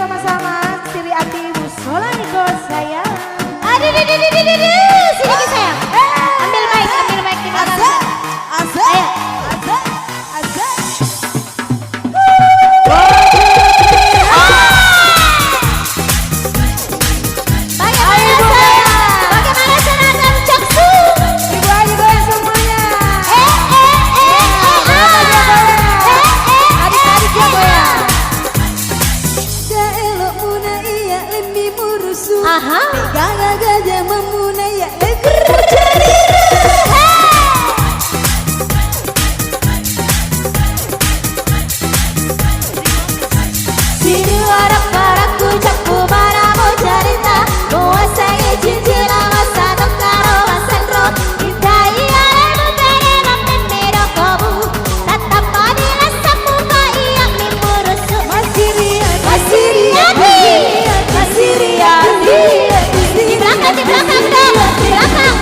sama-sama Siri Ati Musola Niko sayang. Aduh, sini sayang. Ambil mic di belakang. Ayo. Bagaimana senang caksu? Ibu aja goyang semuanya. Adik-adiknya goyang. Daelo muna iya lembi murusu. Aha. Gala gajah memuna ya lebih bercerita. Sini warak-warakku cakku maramu cerita. Menguasai cincin masa karo masandro. Kita iya mutare mapemero kobu. Tatap padila samuka iya mimurusu. Masiriati. Di belakang dah. Di belakang.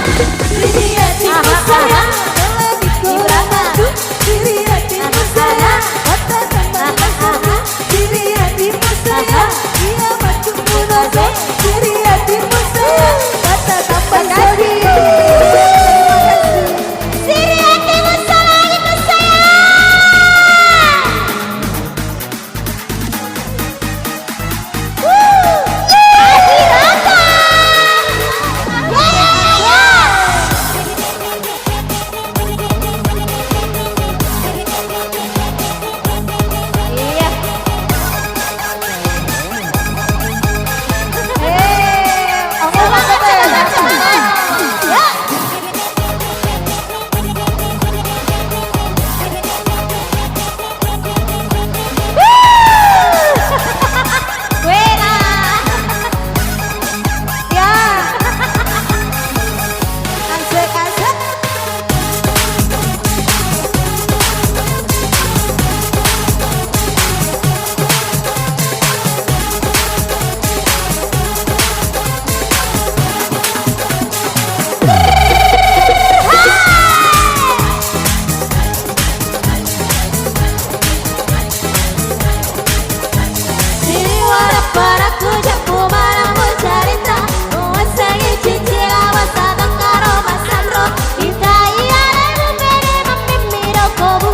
Siri hatimu selalu bersayang. Akhirata. Iya. Ya. Buena. Ya. Asik. Sini warak-warakku cakku maramu cerita. Menguasai cincin masa karo masandro. Kita iya bere mapemiro kobu.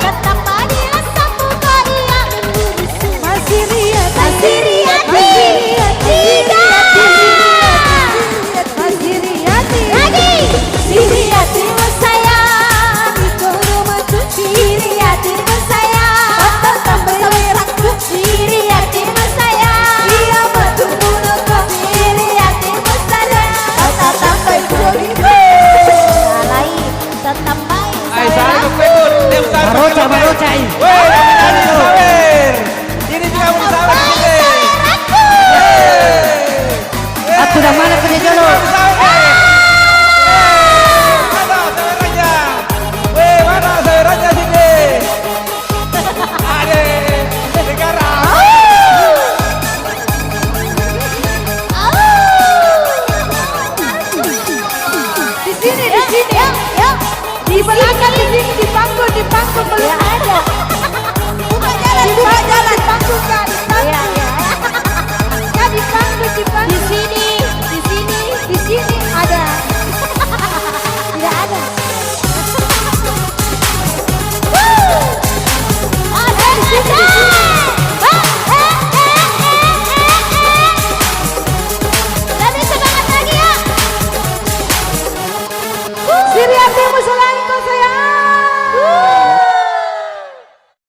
Kata padila samuka iya mimurusu. Masih riat. Masiri